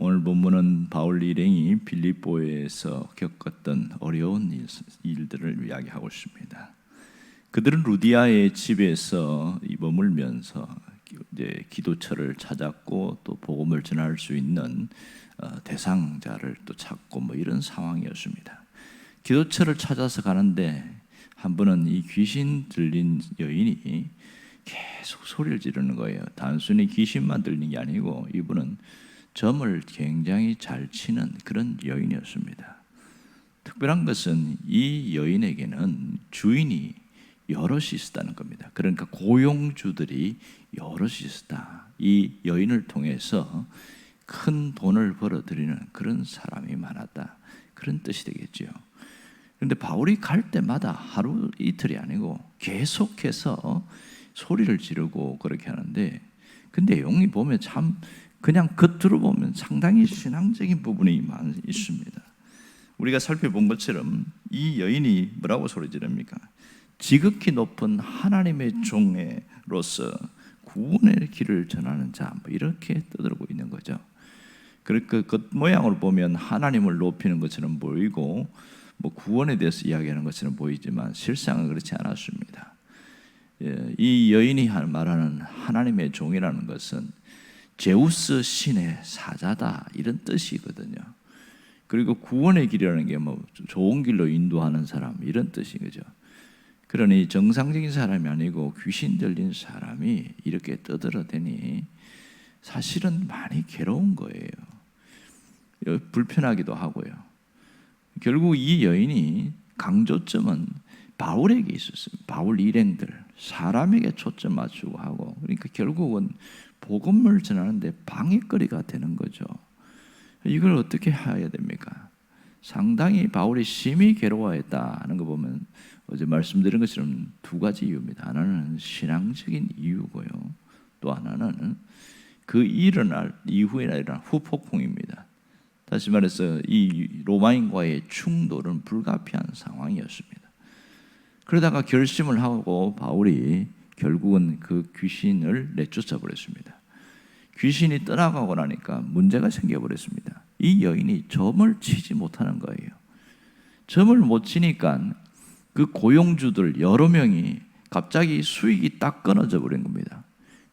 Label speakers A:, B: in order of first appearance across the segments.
A: 오늘 본문은 바울 일행이 빌립보에서 겪었던 어려운 일들을 이야기하고 있습니다. 그들은 루디아의 집에서 머물면서 이제 기도처를 찾았고 또 복음을 전할 수 있는 대상자를 또 찾고 뭐 이런 상황이었습니다. 기도처를 찾아서 가는데 한 번은 이 귀신 들린 여인이 계속 소리를 지르는 거예요. 단순히 귀신만 들리는 게 아니고 이분은 점을 굉장히 잘 치는 그런 여인이었습니다. 특별한 것은 이 여인에게는 주인이 여럿이 있었다는 겁니다. 그러니까 고용주들이 여럿이 있었다. 이 여인을 통해서 큰 돈을 벌어들이는 그런 사람이 많았다. 그런 뜻이 되겠죠. 그런데 바울이 갈 때마다 하루 이틀이 아니고 계속해서 소리를 지르고 그렇게 하는데 그 내용이 보면 참 그냥 겉으로 보면 상당히 신앙적인 부분이 많이 있습니다. 우리가 살펴본 것처럼 이 여인이 뭐라고 소리 지릅니까? 지극히 높은 하나님의 종으로서 구원의 길을 전하는 자, 뭐 이렇게 떠들고 있는 거죠. 그 겉모양으로 보면 하나님을 높이는 것처럼 보이고 뭐 구원에 대해서 이야기하는 것처럼 보이지만 실상은 그렇지 않았습니다. 이 여인이 말하는 하나님의 종이라는 것은 제우스 신의 사자다 이런 뜻이거든요. 그리고 구원의 길이라는 게 뭐 좋은 길로 인도하는 사람 이런 뜻인 거죠. 그러니 정상적인 사람이 아니고 귀신 들린 사람이 이렇게 떠들어대니 사실은 많이 괴로운 거예요. 불편하기도 하고요. 결국 이 여인이 강조점은 바울에게 있었습니다. 바울 일행들, 사람에게 초점 맞추고 하고, 그러니까 결국은 복음을 전하는데 방해거리가 되는 거죠. 이걸 어떻게 해야 됩니까? 상당히 바울이 심히 괴로워했다는 거 보면 어제 말씀드린 것처럼 두 가지 이유입니다. 하나는 신앙적인 이유고요. 또 하나는 그 일어날 이후에 일어난 후폭풍입니다. 다시 말해서 이 로마인과의 충돌은 불가피한 상황이었습니다. 그러다가 결심을 하고 바울이 결국은 그 귀신을 내쫓아 버렸습니다. 귀신이 떠나가고 나니까 문제가 생겨버렸습니다. 이 여인이 점을 치지 못하는 거예요. 점을 못 치니까 그 고용주들 여러 명이 갑자기 수익이 딱 끊어져 버린 겁니다.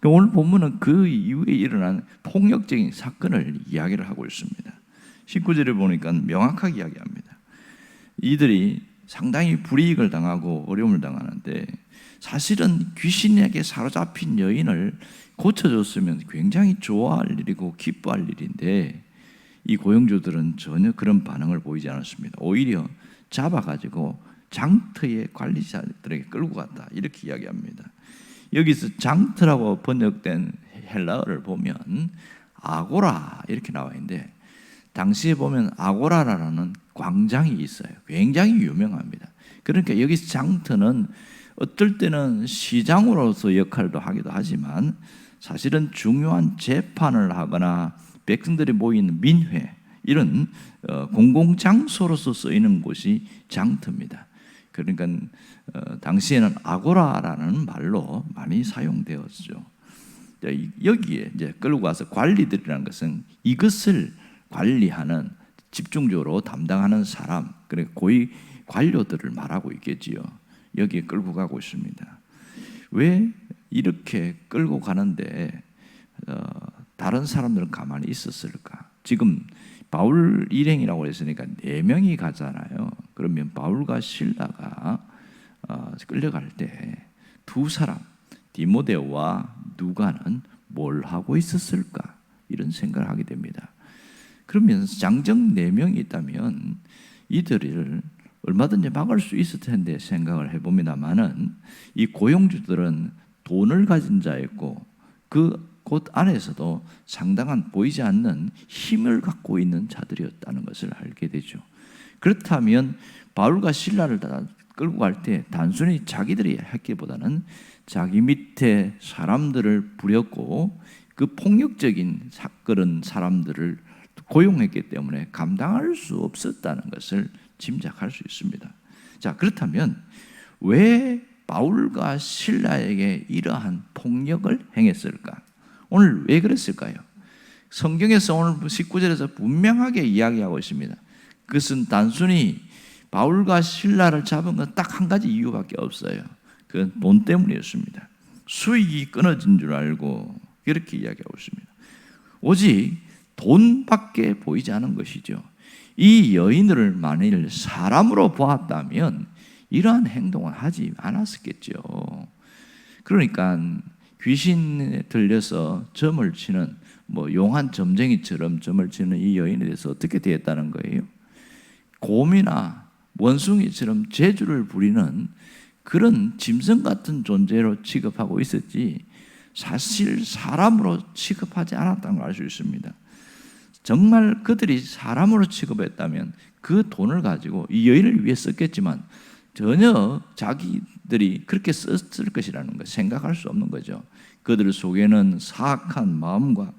A: 오늘 본문은 그 이후에 일어난 폭력적인 사건을 이야기를 하고 있습니다. 19절에 보니까 명확하게 이야기합니다. 이들이 상당히 불이익을 당하고 어려움을 당하는데 사실은 귀신에게 사로잡힌 여인을 고쳐줬으면 굉장히 좋아할 일이고 기뻐할 일인데 이 고용주들은 전혀 그런 반응을 보이지 않았습니다. 오히려 잡아가지고 장터의 관리자들에게 끌고 갔다 이렇게 이야기합니다. 여기서 장터라고 번역된 헬라어를 보면 아고라 이렇게 나와 있는데 당시에 보면 아고라라는 광장이 있어요. 굉장히 유명합니다. 그러니까 여기서 장터는 어떨 때는 시장으로서 역할도 하기도 하지만 사실은 중요한 재판을 하거나 백성들이 모이는 민회 이런 공공장소로서 쓰이는 곳이 장터입니다. 그러니까 당시에는 아고라라는 말로 많이 사용되었죠. 여기에 이제 끌고 가서 관리들이라는 것은 이것을 관리하는 집중적으로 담당하는 사람, 그래 고위 관료들을 말하고 있겠지요. 여기에 끌고 가고 있습니다. 왜 이렇게 끌고 가는데 다른 사람들은 가만히 있었을까? 지금 바울 일행이라고 했으니까 4명이 가잖아요. 그러면 바울과 실라가 끌려갈 때 두 사람 디모데와 누가는 뭘 하고 있었을까? 이런 생각을 하게 됩니다. 그러면 장정 4명이 있다면 이들을 얼마든지 막을 수 있을 텐데 생각을 해봅니다만은 이 고용주들은 돈을 가진 자였고 그 곳 안에서도 상당한 보이지 않는 힘을 갖고 있는 자들이었다는 것을 알게 되죠. 그렇다면 바울과 실라를 다 끌고 갈 때 단순히 자기들이 했기보다는 자기 밑에 사람들을 부렸고 그 폭력적인 그런 사람들을 고용했기 때문에 감당할 수 없었다는 것을 짐작할 수 있습니다. 자, 그렇다면 왜 바울과 실라에게 이러한 폭력을 행했을까? 오늘 왜 그랬을까요? 성경에서 오늘 19절에서 분명하게 이야기하고 있습니다. 그것은 단순히 바울과 실라를 잡은 건 딱 한 가지 이유밖에 없어요. 그건 돈 때문이었습니다. 수익이 끊어진 줄 알고 그렇게 이야기하고 있습니다. 오직 돈밖에 보이지 않은 것이죠. 이 여인을 만일 사람으로 보았다면 이러한 행동을 하지 않았겠죠. 그러니까 귀신에 들려서 점을 치는 용한 점쟁이처럼 점을 치는 이 여인에 대해서 어떻게 되었다는 거예요? 곰이나 원숭이처럼 재주를 부리는 그런 짐승 같은 존재로 취급하고 있었지 사실 사람으로 취급하지 않았다는 걸 알 수 있습니다. 정말 그들이 사람으로 취급했다면 그 돈을 가지고 이 여인을 위해 썼겠지만 전혀 자기들이 그렇게 썼을 것이라는 걸 생각할 수 없는 거죠. 그들 속에는 사악한 마음과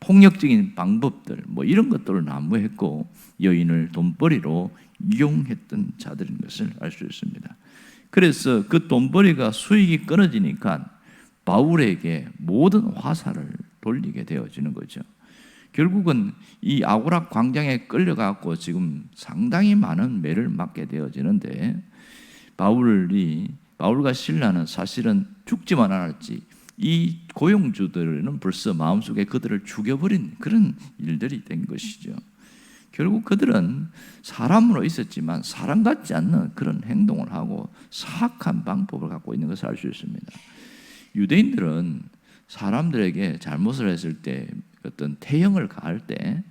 A: 폭력적인 방법들 이런 것들을 난무했고 여인을 돈벌이로 이용했던 자들인 것을 알 수 있습니다. 그래서 그 돈벌이가 수익이 끊어지니까 바울에게 모든 화살을 돌리게 되어지는 거죠. 결국은 이 아고라 광장에 끌려가고 지금 상당히 많은 매를 맞게 되어지는데 바울과 실라는 사실은 죽지만 않았지 이 고용주들은 벌써 마음속에 그들을 죽여버린 그런 일들이 된 것이죠. 결국 그들은 사람으로 있었지만 사람 같지 않는 그런 행동을 하고 사악한 방법을 갖고 있는 것을 알 수 있습니다. 유대인들은 사람들에게 잘못을 했을 때 어떤 태형을 가할 때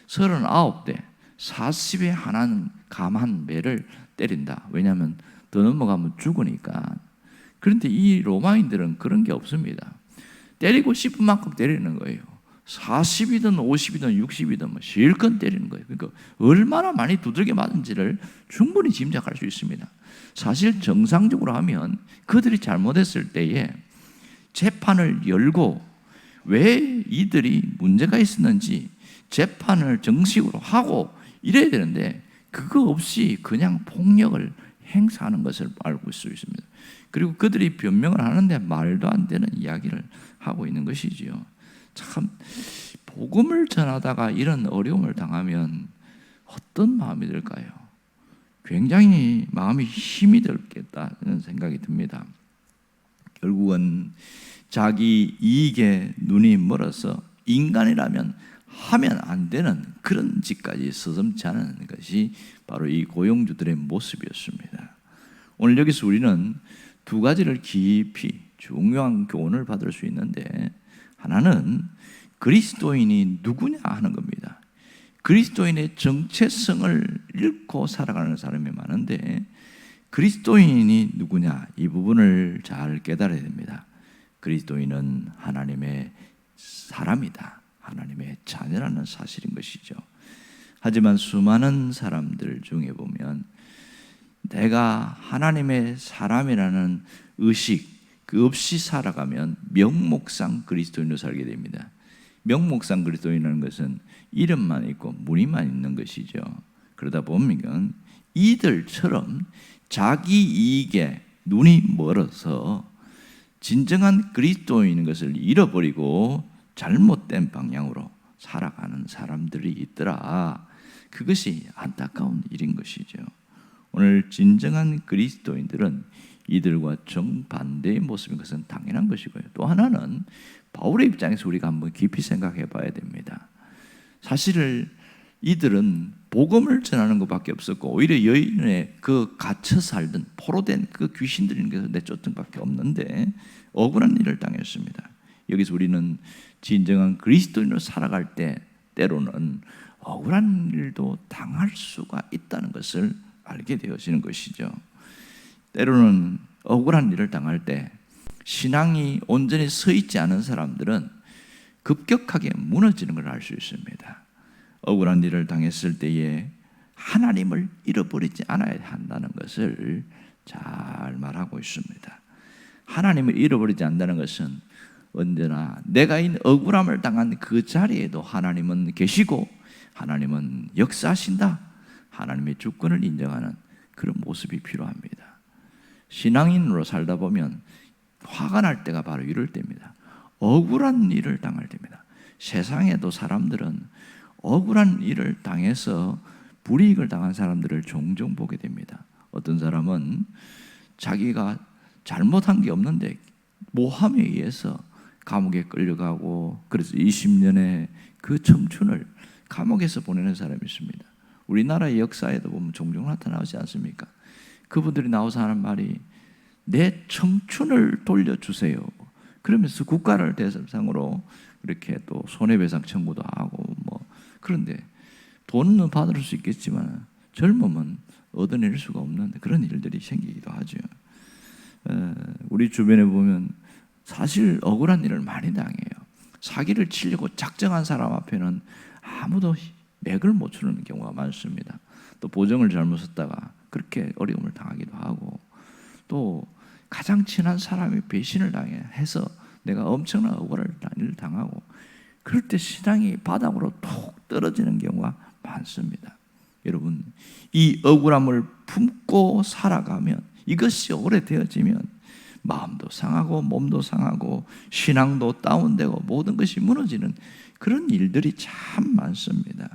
A: 39대 40에 하나는 감한 매를 때린다. 왜냐하면 더 넘어가면 죽으니까. 그런데 이 로마인들은 그런 게 없습니다. 때리고 싶은 만큼 때리는 거예요. 40이든 50이든 60이든 실컷 때리는 거예요. 그러니까 얼마나 많이 두들겨 맞은지를 충분히 짐작할 수 있습니다. 사실 정상적으로 하면 그들이 잘못했을 때에 재판을 열고 왜 이들이 문제가 있었는지 재판을 정식으로 하고 이래야 되는데 그거 없이 그냥 폭력을 행사하는 것을 알고 있을 수 있습니다. 그리고 그들이 변명을 하는데 말도 안 되는 이야기를 하고 있는 것이지요. 참 복음을 전하다가 이런 어려움을 당하면 어떤 마음이 들까요? 굉장히 마음이 힘이 들겠다는 생각이 듭니다. 결국은 자기 이익에 눈이 멀어서 인간이라면 하면 안 되는 그런 짓까지 서슴지 않은 것이 바로 이 고용주들의 모습이었습니다. 오늘 여기서 우리는 두 가지를 깊이 중요한 교훈을 받을 수 있는데 하나는 그리스도인이 누구냐 하는 겁니다. 그리스도인의 정체성을 잃고 살아가는 사람이 많은데 그리스도인이 누구냐 이 부분을 잘 깨달아야 됩니다. 그리스도인은 하나님의 사람이다. 하나님의 자녀라는 사실인 것이죠. 하지만 수많은 사람들 중에 보면 내가 하나님의 사람이라는 의식 그 없이 살아가면 명목상 그리스도인으로 살게 됩니다. 명목상 그리스도인이라는 것은 이름만 있고 무늬만 있는 것이죠. 그러다 보면 이들처럼 자기 이익에 눈이 멀어서 진정한 그리스도인인 것을 잃어버리고 잘못된 방향으로 살아가는 사람들이 있더라. 그것이 안타까운 일인 것이죠. 오늘 진정한 그리스도인들은 이들과 정반대의 모습인 것은 당연한 것이고요. 또 하나는 바울의 입장에서 우리가 한번 깊이 생각해 봐야 됩니다. 사실 이들은 복음을 전하는 것밖에 없었고 오히려 여인의 그 갇혀 살던 포로된 그 귀신들인 것을 내쫓은 것밖에 없는데 억울한 일을 당했습니다. 여기서 우리는 진정한 그리스도인으로 살아갈 때 때로는 억울한 일도 당할 수가 있다는 것을 알게 되어지는 것이죠. 때로는 억울한 일을 당할 때 신앙이 온전히 서 있지 않은 사람들은 급격하게 무너지는 걸 알 수 있습니다. 억울한 일을 당했을 때에 하나님을 잃어버리지 않아야 한다는 것을 잘 말하고 있습니다. 하나님을 잃어버리지 않는다는 것은 언제나 내가 이 억울함을 당한 그 자리에도 하나님은 계시고 하나님은 역사하신다. 하나님의 주권을 인정하는 그런 모습이 필요합니다. 신앙인으로 살다 보면 화가 날 때가 바로 이럴 때입니다. 억울한 일을 당할 때입니다. 세상에도 사람들은 억울한 일을 당해서 불이익을 당한 사람들을 종종 보게 됩니다. 어떤 사람은 자기가 잘못한 게 없는데 모함에 의해서 감옥에 끌려가고 그래서 20년의 그 청춘을 감옥에서 보내는 사람이 있습니다. 우리나라의 역사에도 보면 종종 나타나지 않습니까? 그분들이 나와서 하는 말이 내 청춘을 돌려주세요. 그러면서 국가를 대상으로 이렇게 또 손해배상 청구도 하고 그런데 돈은 받을 수 있겠지만 젊음은 얻어낼 수가 없는 그런 일들이 생기기도 하죠. 우리 주변에 보면 사실 억울한 일을 많이 당해요. 사기를 치려고 작정한 사람 앞에는 아무도 맥을 못 추는 경우가 많습니다. 또 보정을 잘못 썼다가 그렇게 어려움을 당하기도 하고, 또 가장 친한 사람이 배신을 당해서 내가 엄청난 억울한 일을 당하고, 그럴 때 신앙이 바닥으로 톡 떨어지는 경우가 많습니다. 여러분, 이 억울함을 품고 살아가면, 이것이 오래되어지면 마음도 상하고 몸도 상하고 신앙도 다운되고 모든 것이 무너지는 그런 일들이 참 많습니다.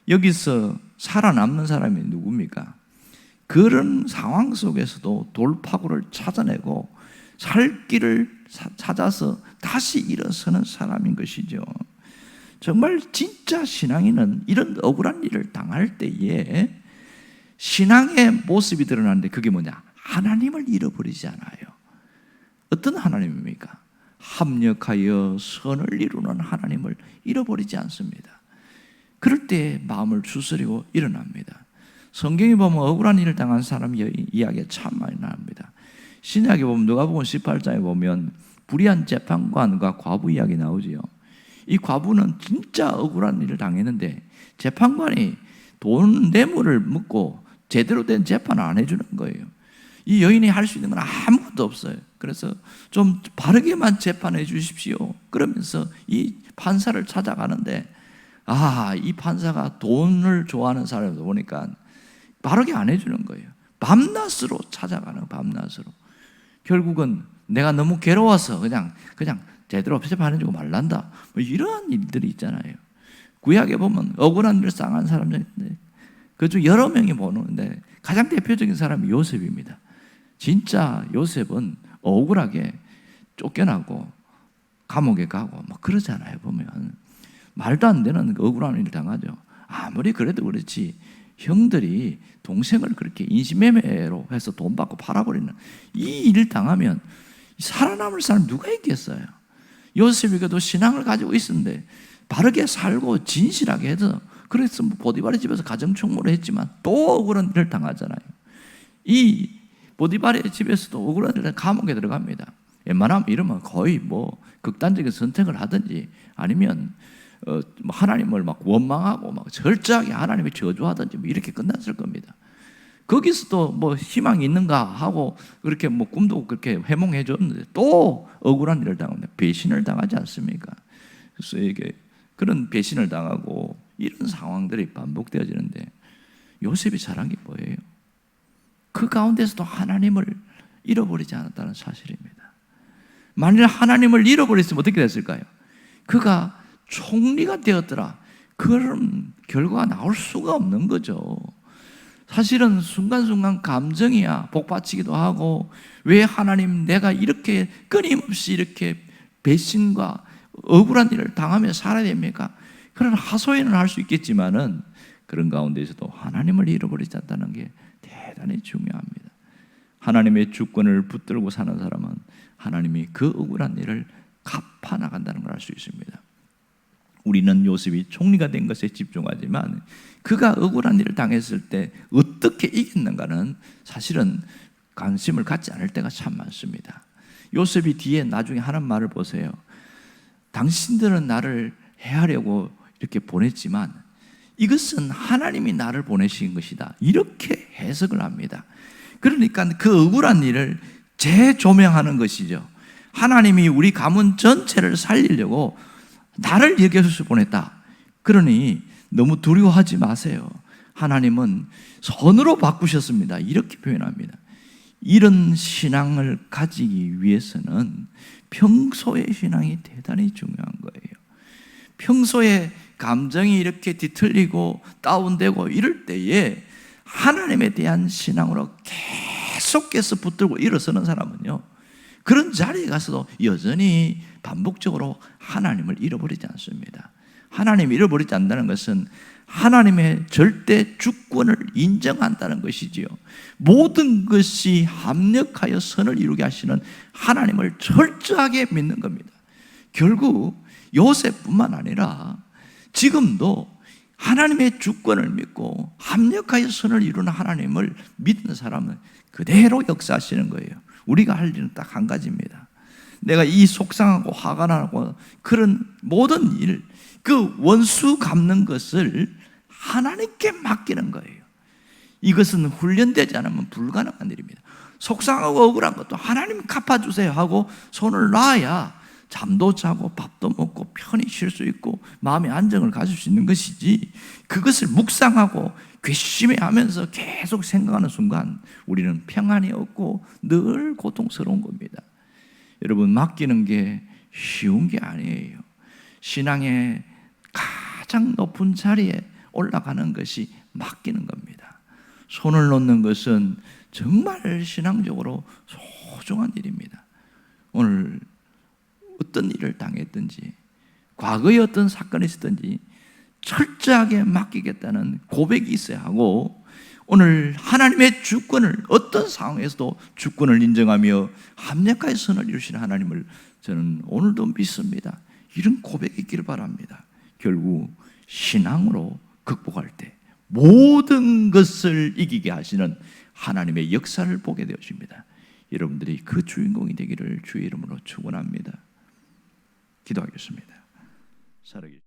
A: 여기서 살아남는 사람이 누굽니까? 그런 상황 속에서도 돌파구를 찾아내고 살 길을 찾아서 다시 일어서는 사람인 것이죠. 정말 진짜 신앙인은 이런 억울한 일을 당할 때에 신앙의 모습이 드러나는데 그게 뭐냐? 하나님을 잃어버리지 않아요. 어떤 하나님입니까? 합력하여 선을 이루는 하나님을 잃어버리지 않습니다. 그럴 때 마음을 추스리고 일어납니다. 성경에 보면 억울한 일을 당한 사람 이야기가 참 많이 나옵니다. 신약에 보면 누가복음 18장에 보면 불의한 재판관과 과부 이야기 나오지요. 이 과부는 진짜 억울한 일을 당했는데 재판관이 돈 뇌물을 묻고 제대로 된 재판을 안 해주는 거예요. 이 여인이 할 수 있는 건 아무것도 없어요. 그래서 좀 바르게만 재판해 주십시오. 그러면서 이 판사를 찾아가는데 이 판사가 돈을 좋아하는 사람이다 보니까 바르게 안 해주는 거예요. 밤낮으로 찾아가는, 밤낮으로. 결국은 내가 너무 괴로워서 그냥 제대로 재판해주고 말란다. 이런 일들이 있잖아요. 구약에 보면 억울한 일을 당한 사람들이 있는데 그중 여러 명이 보는데 가장 대표적인 사람이 요셉입니다. 진짜 요셉은 억울하게 쫓겨나고 감옥에 가고 그러잖아요. 보면 말도 안 되는 억울한 일을 당하죠. 아무리 그래도 그렇지 형들이 동생을 그렇게 인신매매로 해서 돈 받고 팔아버리는 이 일을 당하면 살아남을 사람 누가 있겠어요? 요셉이 그래도 신앙을 가지고 있었는데 바르게 살고 진실하게 해서 그래서 보디발의 집에서 가정총무를 했지만 또 억울한 일을 당하잖아요. 이 보디발의 집에서도 억울한 일을 감옥에 들어갑니다. 웬만하면 이러면 거의 극단적인 선택을 하든지 아니면 하나님을 원망하고 철저하게 하나님을 저주하든지 이렇게 끝났을 겁니다. 거기서도 희망이 있는가 하고 그렇게 꿈도 그렇게 해몽해 줬는데 또 억울한 일을 당합니다. 배신을 당하지 않습니까? 그래서 이게 그런 배신을 당하고 이런 상황들이 반복되어지는데 요셉이 잘한 게 뭐예요? 그 가운데서도 하나님을 잃어버리지 않았다는 사실입니다. 만일 하나님을 잃어버렸으면 어떻게 됐을까요? 그가 총리가 되었더라. 그런 결과가 나올 수가 없는 거죠. 사실은 순간순간 감정이야 복받치기도 하고 왜 하나님 내가 이렇게 끊임없이 이렇게 배신과 억울한 일을 당하며 살아야 됩니까? 그런 하소연을 할 수 있겠지만은 그런 가운데서도 하나님을 잃어버리지 않다는 게 대단히 중요합니다. 하나님의 주권을 붙들고 사는 사람은 하나님이 그 억울한 일을 갚아 나간다는 걸 알 수 있습니다. 우리는 요셉이 총리가 된 것에 집중하지만 그가 억울한 일을 당했을 때 어떻게 이겼는가는 사실은 관심을 갖지 않을 때가 참 많습니다. 요셉이 뒤에 나중에 하는 말을 보세요. 당신들은 나를 해하려고 이렇게 보냈지만 이것은 하나님이 나를 보내신 것이다. 이렇게 해석을 합니다. 그러니까 그 억울한 일을 재조명하는 것이죠. 하나님이 우리 가문 전체를 살리려고 나를 여겨서 보냈다. 그러니 너무 두려워하지 마세요. 하나님은 선으로 바꾸셨습니다. 이렇게 표현합니다. 이런 신앙을 가지기 위해서는 평소의 신앙이 대단히 중요한 거예요. 평소에 감정이 이렇게 뒤틀리고 다운되고 이럴 때에 하나님에 대한 신앙으로 계속해서 붙들고 일어서는 사람은요, 그런 자리에 가서도 여전히 반복적으로 하나님을 잃어버리지 않습니다. 하나님을 잃어버리지 않는다는 것은 하나님의 절대 주권을 인정한다는 것이지요. 모든 것이 합력하여 선을 이루게 하시는 하나님을 철저하게 믿는 겁니다. 결국 요셉뿐만 아니라 지금도 하나님의 주권을 믿고 합력하여 선을 이루는 하나님을 믿는 사람은 그대로 역사하시는 거예요. 우리가 할 일은 딱 한 가지입니다. 내가 이 속상하고 화가 나고 그런 모든 일, 그 원수 갚는 것을 하나님께 맡기는 거예요. 이것은 훈련되지 않으면 불가능한 일입니다. 속상하고 억울한 것도 하나님 갚아주세요 하고 손을 놔야 잠도 자고 밥도 먹고 편히 쉴 수 있고 마음의 안정을 가질 수 있는 것이지, 그것을 묵상하고 괘씸해하면서 계속 생각하는 순간 우리는 평안이 없고 늘 고통스러운 겁니다. 여러분, 맡기는 게 쉬운 게 아니에요. 신앙의 가장 높은 자리에 올라가는 것이 맡기는 겁니다. 손을 놓는 것은 정말 신앙적으로 소중한 일입니다. 오늘 어떤 일을 당했든지, 과거에 어떤 사건이 있었든지 철저하게 맡기겠다는 고백이 있어야 하고, 오늘 하나님의 주권을, 어떤 상황에서도 주권을 인정하며 합력하여 선을 이루시는 하나님을 저는 오늘도 믿습니다. 이런 고백이 있기를 바랍니다. 결국 신앙으로 극복할 때 모든 것을 이기게 하시는 하나님의 역사를 보게 되어집니다. 여러분들이 그 주인공이 되기를 주의 이름으로 축원합니다. 기도하겠습니다. 살아계신